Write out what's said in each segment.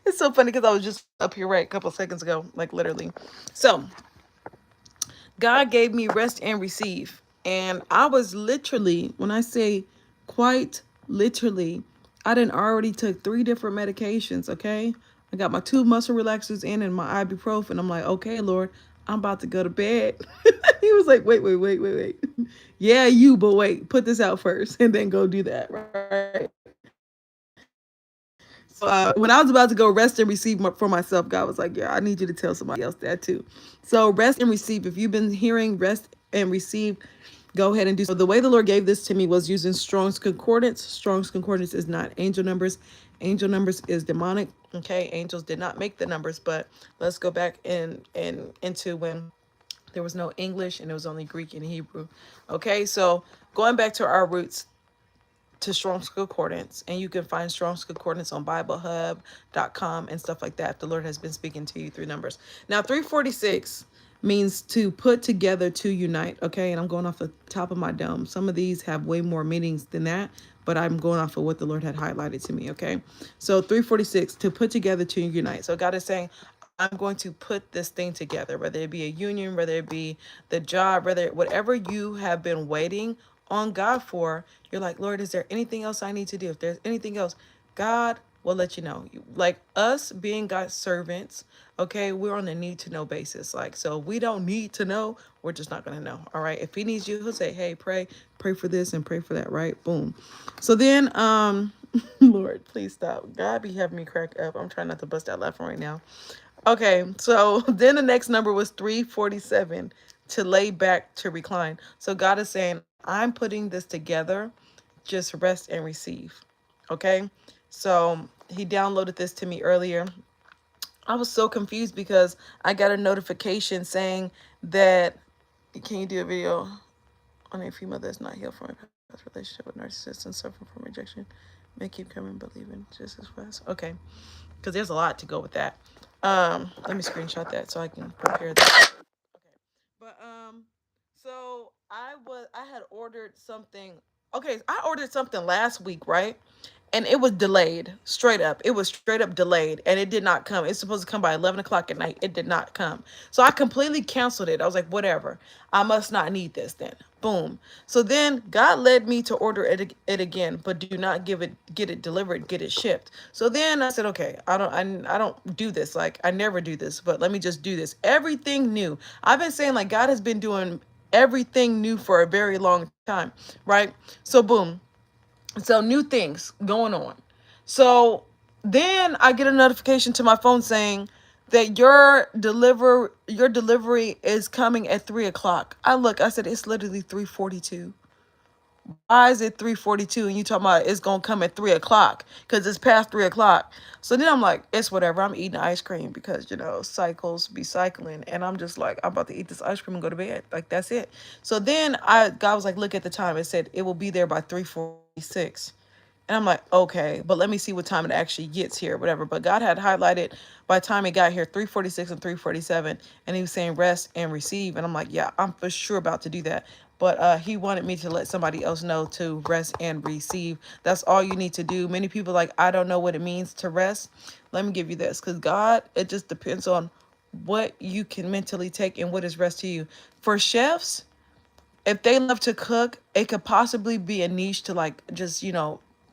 It's so funny because I was just up here right a couple seconds ago, like literally. So God gave me rest and receive. And I was literally, when I say quite literally, I done already took 3 different medications, okay? I got my 2 muscle relaxers in and my ibuprofen. I'm like, okay, Lord, I'm about to go to bed. He was like, wait. Yeah, you, but wait, put this out first and then go do that, right? So when I was about to go rest and receive for myself, God was like, yeah, I need you to tell somebody else that too. So rest and receive. If you've been hearing rest and receive, go ahead and do so. The way the Lord gave this to me was using Strong's Concordance. Strong's Concordance is not angel numbers. Angel numbers is demonic. Okay, angels did not make the numbers, but let's go back and into when there was no English and it was only Greek and Hebrew. Okay, so going back to our roots, to Strong's Concordance, and you can find Strong's Concordance on BibleHub.com and stuff like that if the Lord has been speaking to you through numbers. Now, 346 means to put together, to unite, okay? And I'm going off the top of my dome. Some of these have way more meanings than that, but I'm going off of what the Lord had highlighted to me, okay? So 346, to put together, to unite. So God is saying, I'm going to put this thing together, whether it be a union, whether it be the job, whether whatever you have been waiting on God for, you're like, Lord, is there anything else I need to do? If there's anything else, God will let you know. Like us being God's servants, okay, we're on a need to know basis. Like, so we don't need to know, we're just not going to know. All right. If he needs you, he'll say, hey, pray for this and pray for that. Right. Boom. So then, Lord, please stop. God be having me crack up. I'm trying not to bust out laughing right now. Okay, so then the next number was 347, to lay back, to recline. So God is saying, I'm putting this together, just rest and receive. Okay, so he downloaded this to me earlier. I was so confused because I got a notification saying that, can you do a video on a female that's not healed from a past relationship with narcissists and suffering from rejection? May keep coming, believing just as fast. Okay, because there's a lot to go with that. Let me screenshot that so I can prepare that. Okay, but so I had ordered something. Okay, I ordered something last week, right? And it was delayed, straight up. It was straight up delayed, and it did not come. It's supposed to come by 11 o'clock at night. It did not come. So I completely canceled it. I was like, whatever. I must not need this then. Boom. So then God led me to order it again, but do not get it delivered, get it shipped. So then I said, okay, I don't do this. Like, I never do this, but let me just do this. Everything new. I've been saying, like, God has been doing everything new for a very long time, right? So boom. So new things going on. So then I get a notification to my phone saying that your delivery is coming at 3 o'clock. I look, I said it's literally 3:42. Why is it 3:42 and you talking about it's gonna come at 3 o'clock? Because it's past 3 o'clock. So then I'm like, it's whatever. I'm eating ice cream because cycles be cycling, and I'm just like, I'm about to eat this ice cream and go to bed. Like, that's it. So then God was like, look at the time. It said it will be there by 3:46. And I'm like, okay, but let me see what time it actually gets here, whatever. But God had highlighted by the time it got here, 3:46 and 3:47, and he was saying rest and receive. And I'm like, yeah, I'm for sure about to do that. But he wanted me to let somebody else know to rest and receive. That's all you need to do. Many people like, I don't know what it means to rest. Let me give you this, because God, it just depends on what you can mentally take and what is rest to you. For chefs, if they love to cook, it could possibly be a niche to like just,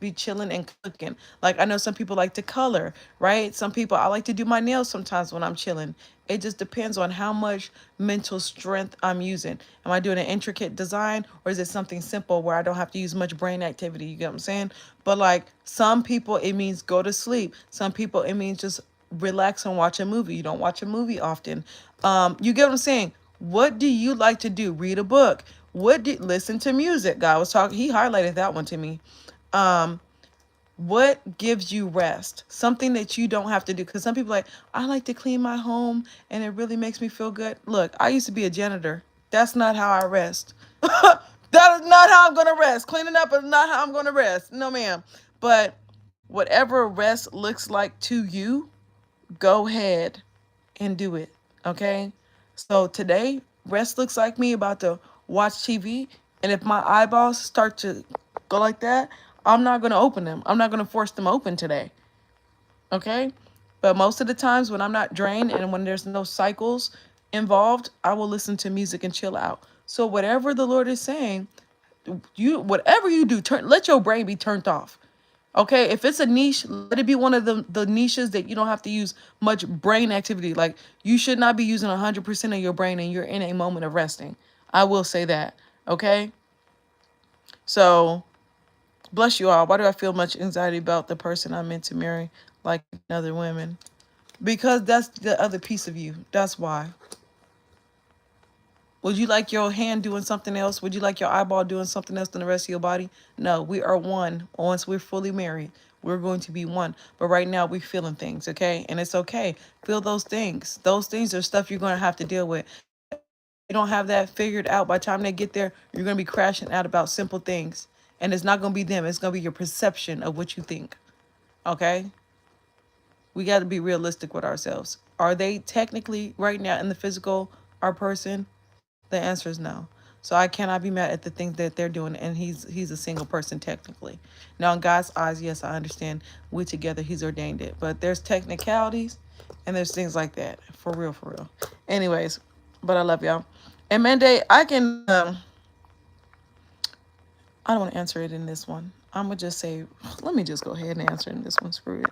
be chilling and cooking. Like, I know some people like to color, right? Some people, I like to do my nails sometimes when I'm chilling. It just depends on how much mental strength I'm using. Am I doing an intricate design, or is it something simple where I don't have to use much brain activity? You get what I'm saying? But like, some people, it means go to sleep. Some people, it means just relax and watch a movie. You don't watch a movie often. You get what I'm saying? What do you like to do? Read a book. Listen to music? God was talking, he highlighted that one to me. Um, what gives you rest? Something that you don't have to do. Because some people are like, I like to clean my home and it really makes me feel good. Look, I used to be a janitor. That's not how I rest. That is not how I'm going to rest. Cleaning up is not how I'm going to rest. No, ma'am. But whatever rest looks like to you, go ahead and do it. Okay? So today, rest looks like me about to watch TV. And if my eyeballs start to go like that, I'm not going to open them. I'm not going to force them open today. Okay? But most of the times when I'm not drained and when there's no cycles involved, I will listen to music and chill out. So whatever the Lord is saying, you whatever you do, let your brain be turned off. Okay, if it's a niche, let it be one of the niches that you don't have to use much brain activity. Like you should not be using 100% of your brain and you're in a moment of resting. I will say that. Okay, so bless you all. Why do I feel much anxiety about the person I'm meant to marry, like other women? Because that's the other piece of you. That's why. Would you like your hand doing something else? Would you like your eyeball doing something else than the rest of your body? No, we are one. Once we're fully married, we're going to be one. But right now, we're feeling things, okay? And it's okay. Feel those things. Those things are stuff you're going to have to deal with. If you don't have that figured out by the time they get there, you're going to be crashing out about simple things. And it's not going to be them. It's going to be your perception of what you think, okay? We got to be realistic with ourselves. Are they technically right now in the physical our person? The answer is no. So I cannot be mad at the things that they're doing, and he's a single person technically. Now in God's eyes, yes, I understand we together. He's ordained it, but there's technicalities, and there's things like that for real, for real. Anyways, but I love y'all. And Monday, I can. I don't want to answer it in this one. I'm gonna just say, let me just go ahead and answer in this one. Screw it.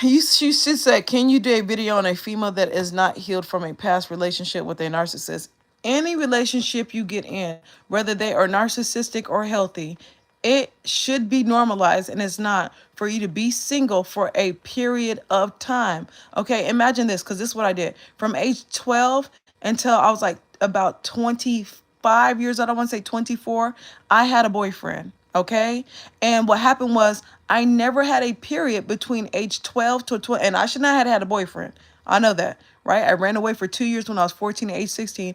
She said, can you do a video on a female that is not healed from a past relationship with a narcissist? Any relationship you get in, whether they are narcissistic or healthy, it should be normalized, and it's not for you to be single for a period of time. Okay, imagine this, because this is what I did. From age 12 until I was like about 25 years old, I want to say 24, I had a boyfriend. Okay. And what happened was I never had a period between age 12 to 12. And I should not have had a boyfriend. I know that, right? I ran away for 2 years when I was 14 to age 16.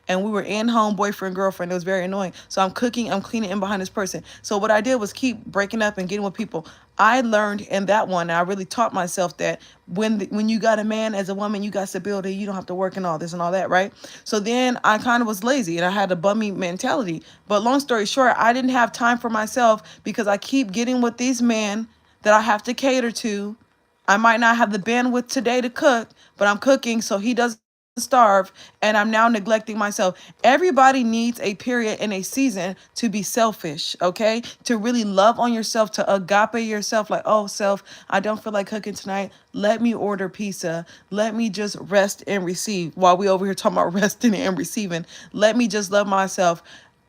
And we were in home boyfriend, girlfriend. It was very annoying. So I'm cooking, I'm cleaning in behind this person. So what I did was keep breaking up and getting with people. I learned in that one, and I really taught myself that when you got a man as a woman, you got stability, you don't have to work and all this and all that, right? So then I kind of was lazy and I had a bummy mentality. But long story short, I didn't have time for myself because I keep getting with these men that I have to cater to. I might not have the bandwidth today to cook, but I'm cooking so he doesn't starve, and I'm now neglecting myself. Everybody needs a period and a season to be selfish, okay? To really love on yourself, to agape yourself, like, oh, self, I don't feel like cooking tonight. Let me order pizza. Let me just rest and receive. While we over here talking about resting and receiving, let me just love myself.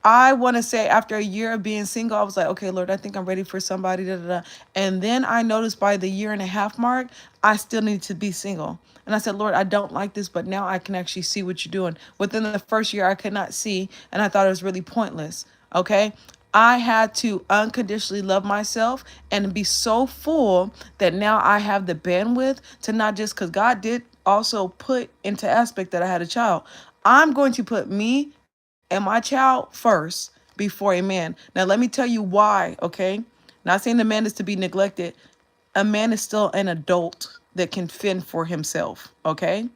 I want to say after a year of being single, I was like, okay, Lord, I think I'm ready for somebody. Da, da, da. And then I noticed by the year and a half mark, I still need to be single. And I said, Lord, I don't like this, but now I can actually see what you're doing. Within the first year, I could not see, and I thought it was really pointless. Okay. I had to unconditionally love myself and be so full that now I have the bandwidth to not just, because God did also put into aspect that I had a child. I'm going to put me and my child first before a man. Now, let me tell you why, okay? Not saying the man is to be neglected. A man is still an adult that can fend for himself, okay?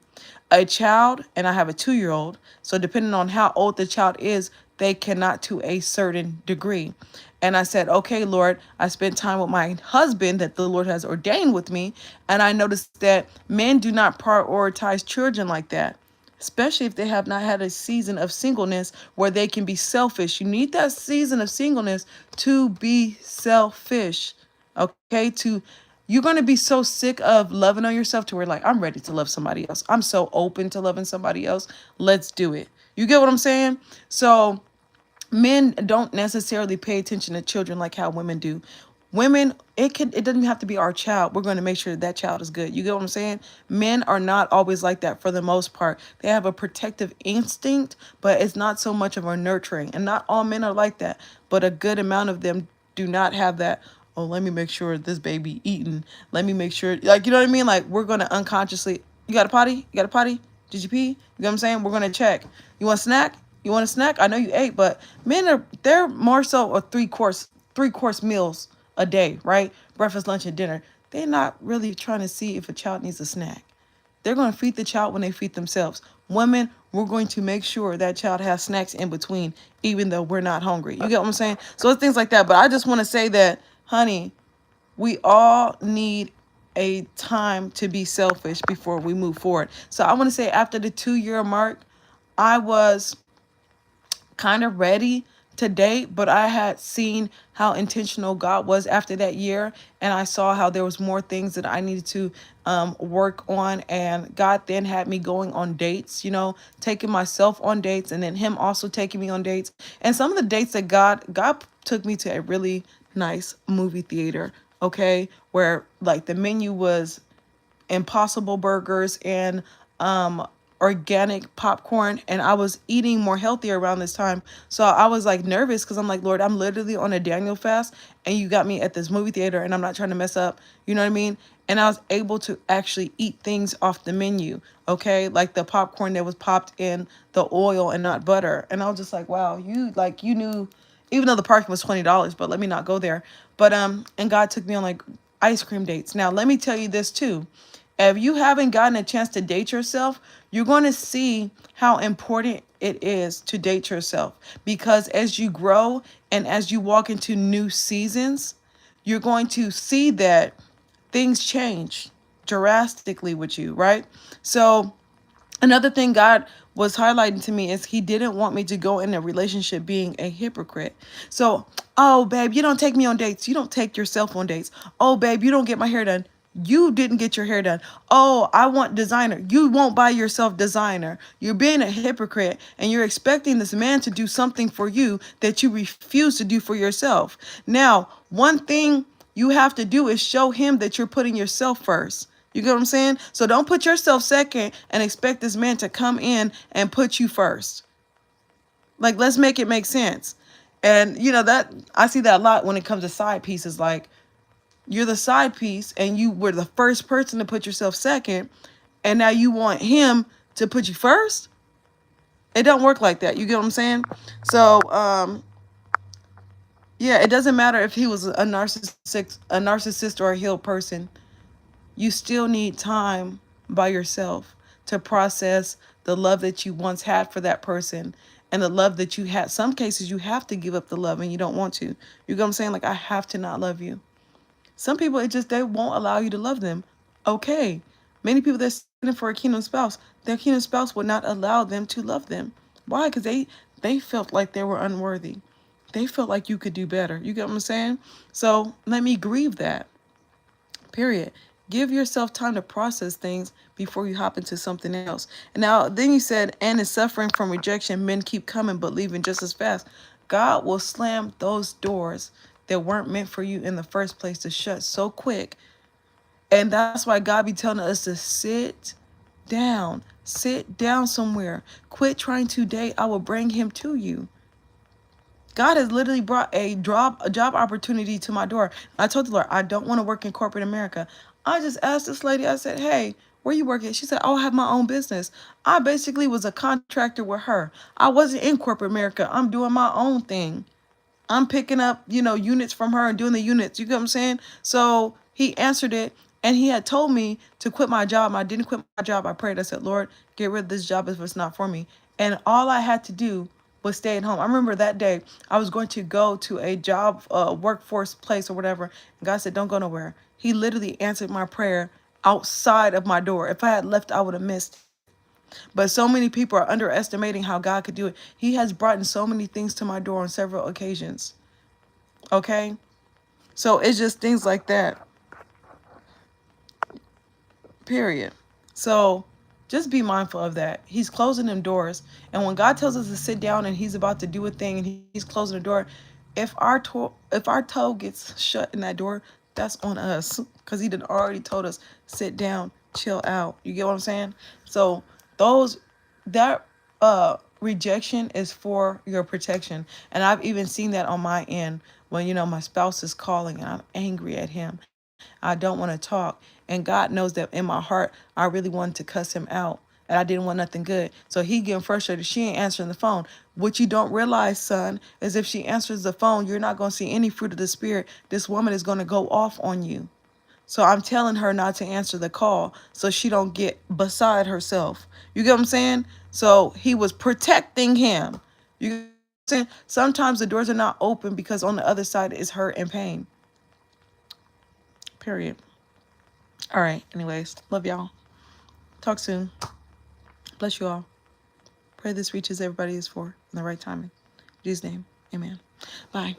A child, and I have a 2-year-old, so depending on how old the child is, they cannot to a certain degree. And I said, okay, Lord, I spent time with my husband that the Lord has ordained with me, and I noticed that men do not prioritize children like that, especially if they have not had a season of singleness where they can be selfish. You need that season of singleness to be selfish, okay? You're going to be so sick of loving on yourself to where, like, I'm ready to love somebody else. I'm so open to loving somebody else. Let's do it. You get what I'm saying? So men don't necessarily pay attention to children like how women do. Women, it doesn't have to be our child. We're going to make sure that child is good. You get what I'm saying? Men are not always like that for the most part. They have a protective instinct, but it's not so much of a nurturing. And not all men are like that, but a good amount of them do not have that. Oh, let me make sure this baby eating. Let me make sure, like, you know what I mean? Like, we're going to unconsciously, you got a potty? You got a potty? Did you pee? You know what I'm saying? We're going to check. You want a snack? You want a snack? I know you ate, but they're more so a three course meals a day, right? Breakfast, lunch, and dinner. They're not really trying to see if a child needs a snack. They're going to feed the child when they feed themselves. Women, we're going to make sure that child has snacks in between, even though we're not hungry. You get what I'm saying? So it's things like that. But I just want to say that, honey, we all need a time to be selfish before we move forward. So I want to say after the 2 year mark, I was kind of ready to date, but I had seen how intentional God was after that year, and I saw how there was more things that I needed to work on. And God then had me going on dates, taking myself on dates, and then Him also taking me on dates. And some of the dates that God took me to a really nice movie theater, okay, where like the menu was Impossible Burgers and organic popcorn, and I was eating more healthier around this time. So I was like nervous because I'm like, Lord, I'm literally on a Daniel fast, and you got me at this movie theater, and I'm not trying to mess up. You know what I mean? And I was able to actually eat things off the menu, okay, like the popcorn that was popped in the oil and not butter. And I was just like, wow, you knew, even though the parking was $20, but let me not go there. But and God took me on like ice cream dates. Now let me tell you this too. If you haven't gotten a chance to date yourself, you're going to see how important it is to date yourself, because as you grow and as you walk into new seasons, you're going to see that things change drastically with you, right? So another thing God was highlighting to me is He didn't want me to go in a relationship being a hypocrite. So, oh, babe, you don't take me on dates. You don't take yourself on dates. Oh, babe, you don't get my hair done. You didn't get your hair done. Oh, I want designer. You won't buy yourself designer. You're being a hypocrite, and you're expecting this man to do something for you that you refuse to do for yourself. Now, one thing you have to do is show him that you're putting yourself first. You get what I'm saying? So don't put yourself second and expect this man to come in and put you first. Like, let's make it make sense. And that I see that a lot when it comes to side pieces. Like, you're the side piece and you were the first person to put yourself second, and now you want him to put you first. It don't work like that. You get what I'm saying? So yeah, it doesn't matter if he was a narcissist or a healed person. You still need time by yourself to process the love that you once had for that person, and the love that you had. Some cases you have to give up the love and you don't want to. You know what I'm saying? Like, I have to not love you. Some people, they won't allow you to love them. Okay. Many people that's seeking for a kingdom spouse, their kingdom spouse would not allow them to love them. Why? Because they felt like they were unworthy. They felt like you could do better. You get what I'm saying? So let me grieve that. Period. Give yourself time to process things before you hop into something else. And now, then you said, and is suffering from rejection, men keep coming but leaving just as fast. God will slam those doors that weren't meant for you in the first place to shut so quick. And that's why God be telling us to sit down. Sit down somewhere. Quit trying to date. I will bring him to you. God has literally brought a job opportunity to my door. I told the Lord, I don't want to work in corporate America. I just asked this lady, I said, hey, where you working? She said, oh, I have my own business. I basically was a contractor with her. I wasn't in corporate America. I'm doing my own thing. I'm picking up, units from her and doing the units. You get what I'm saying? So he answered it, and he had told me to quit my job. I didn't quit my job. I prayed. I said, Lord, get rid of this job if it's not for me. And all I had to do was stay at home. I remember that day I was going to go to a job, workforce place or whatever. And God said, don't go nowhere. He literally answered my prayer outside of my door. If I had left, I would have missed it. But so many people are underestimating how God could do it. He has brought in so many things to my door on several occasions. Okay? So it's just things like that. Period. So just be mindful of that. He's closing them doors. And when God tells us to sit down and he's about to do a thing and he's closing the door, if our toe gets shut in that door, that's on us. Because he did already told us, sit down, chill out. You get what I'm saying? So that rejection is for your protection. And I've even seen that on my end when, my spouse is calling and I'm angry at him. I don't want to talk. And God knows that in my heart, I really wanted to cuss him out. And I didn't want nothing good. So he getting frustrated. She ain't answering the phone. What you don't realize, son, is if she answers the phone, you're not going to see any fruit of the spirit. This woman is going to go off on you. So I'm telling her not to answer the call so she don't get beside herself. You get what I'm saying? So he was protecting him. You get what I'm saying? Sometimes the doors are not open because on the other side is hurt and pain. Period. All right. Anyways, love y'all. Talk soon. Bless you all. Pray this reaches everybody is for in the right timing. In Jesus' name, amen. Bye.